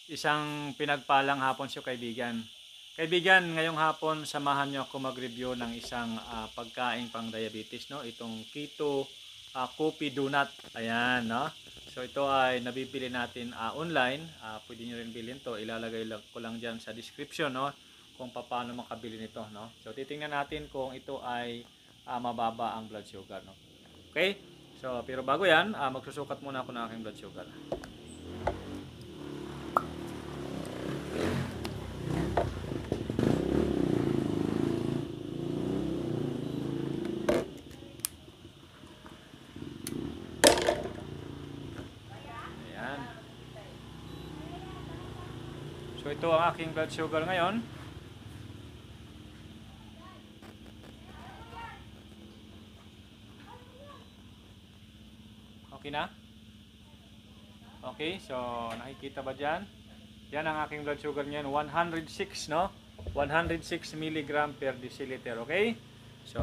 Isang pinagpalang hapon sa kaibigan. Kaibigan, ngayong hapon samahan niyo ako mag-review ng isang pagkain pang diabetes, no? Itong keto coffee donut. Ayan, no? So ito ay nabibili natin online. Pwede niyo rin bilhin to. Ilalagay ko lang diyan sa description, no? Kung paano makabili nito, no? So titingnan natin kung ito ay mababa ang blood sugar, no? Okay? So pero bago 'yan, magsusukat muna ako ng aking blood sugar. Ayan. So ito ang aking blood sugar ngayon. Okay na? Okay, so nakikita ba dyan? Yan ang aking blood sugar ngayon, 106, no? 106 milligram per deciliter, okay? So,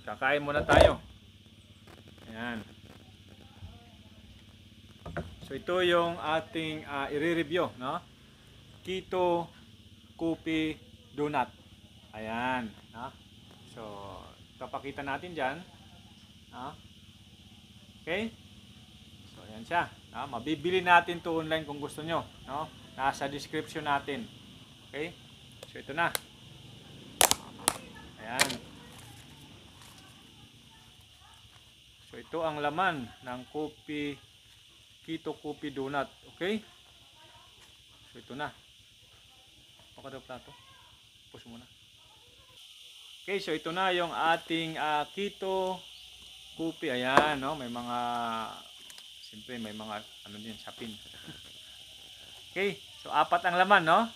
kakain muna tayo. Ayan. So ito yung ating i-review, no? Keto coffee donut. Ayan, no? So, papakita natin dyan. No? Okay? So, ayan siya. No? Mabibili natin to online kung gusto nyo. No? Nasa description natin. Okay? So, ito na. Ayan. So, ito ang laman ng keto coffee donut. Okay? So, ito na. Pakadaw plato. Pus muna. Okay, so ito na yung ating keto coffee. Ayan, no? May mga, siyempre may mga, ano din, sapin. Okay, so apat ang laman, no?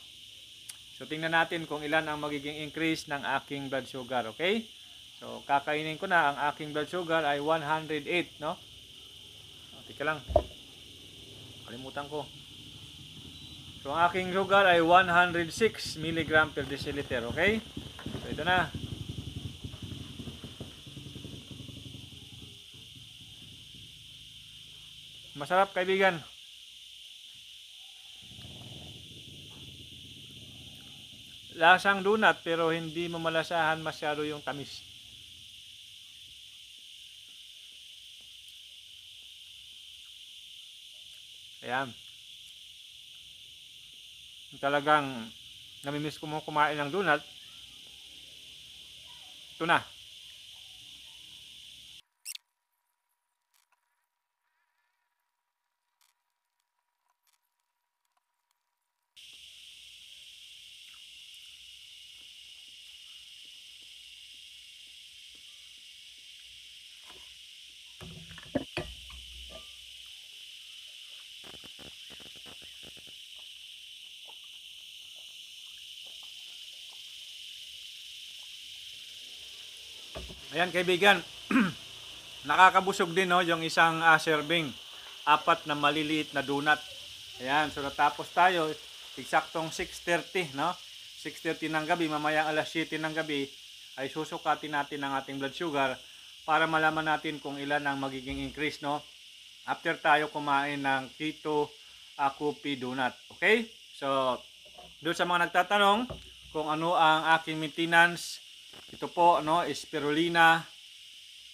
So tingnan natin kung ilan ang magiging increase ng aking blood sugar, okay? So kakainin ko na, ang aking blood sugar ay 108, no? O, tika lang. Kalimutan ko. So ang aking sugar ay 106 milligram per deciliter, okay? So ito na. Masarap, kaibigan. Lasang donut pero hindi mo malasahan masyado yung tamis. Ayan. Talagang namimiss ko mo kumain ng donut. Ito na. Ayan, kaibigan. Nakakabusog din, no, yung isang serving. Apat na maliliit na donut. Ayan, so natapos tayo. Eksaktong 6:30, no? 6:30 ng gabi, mamayang alas 7 ng gabi ay susukatin natin ang ating blood sugar para malaman natin kung ilan ang magiging increase, no? After tayo kumain ng keto coffee donut. Okay? So, doon sa mga nagtatanong kung ano ang aking maintenance, ito po, no, spirulina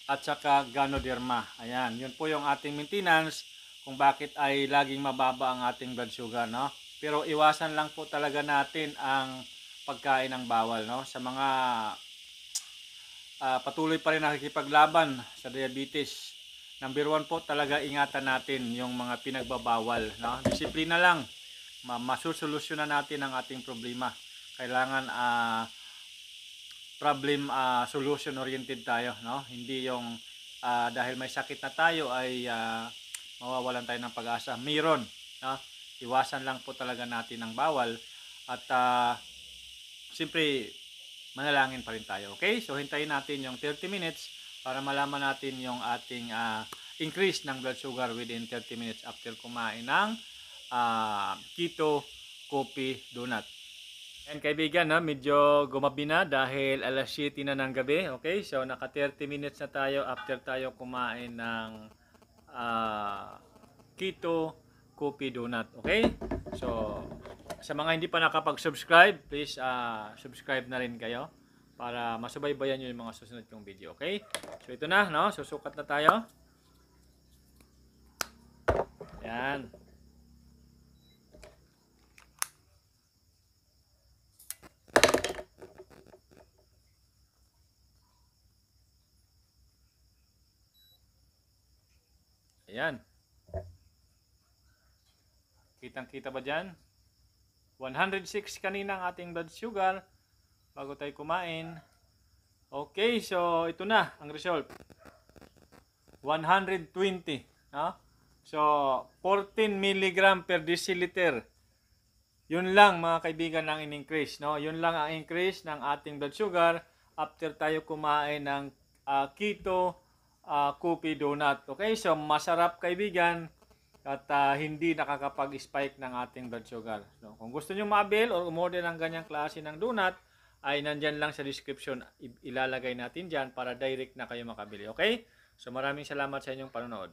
at saka ganoderma. Ayan, yun po yung ating maintenance kung bakit ay laging mababa ang ating blood sugar, no? Pero iwasan lang po talaga natin ang pagkain ng bawal, no? Sa mga patuloy pa rin nakikipaglaban sa diabetes. Number 1 po talaga, ingatan natin yung mga pinagbabawal, no? Disiplina lang, masusolusyonan natin ang ating problema. Kailangan problem solution oriented tayo, no? Hindi yung dahil may sakit na tayo ay mawawalan tayo ng pag-asa. Meron, no? Iwasan lang po talaga natin ang bawal at siyempre manalangin pa rin tayo. Okay? So hintayin natin yung 30 minutes para malaman natin yung ating increase ng blood sugar within 30 minutes after kumain ng keto coffee donut. And kaibigan, no, medyo gumabi na dahil alas 7 na ng gabi. Okay, so naka 30 minutes na tayo after tayo kumain ng keto Coffee Donut. Okay? So, sa mga hindi pa nakapag-subscribe, please subscribe na rin kayo para masubaybayan nyo yung mga susunod kong video. Okay? So, ito na, no? Susukat na tayo. Yan. Ayan. Kitang-kita ba dyan? 106 kanina ang ating blood sugar bago tayo kumain. Okay, so ito na ang result. 120. No? So, 14 mg per deciliter. Yun lang mga kaibigan ang in-increase. No? Yun lang ang increase ng ating blood sugar after tayo kumain ng keto coffee donut. Okay, so masarap kaibigan at hindi nakakapag-spike ng ating blood sugar. So, kung gusto nyo ma-avail or umorder ng ganyang klase ng donut, ay nandyan lang sa description. Ilalagay natin dyan para direct na kayo makabili. Okay? So maraming salamat sa inyong panonood.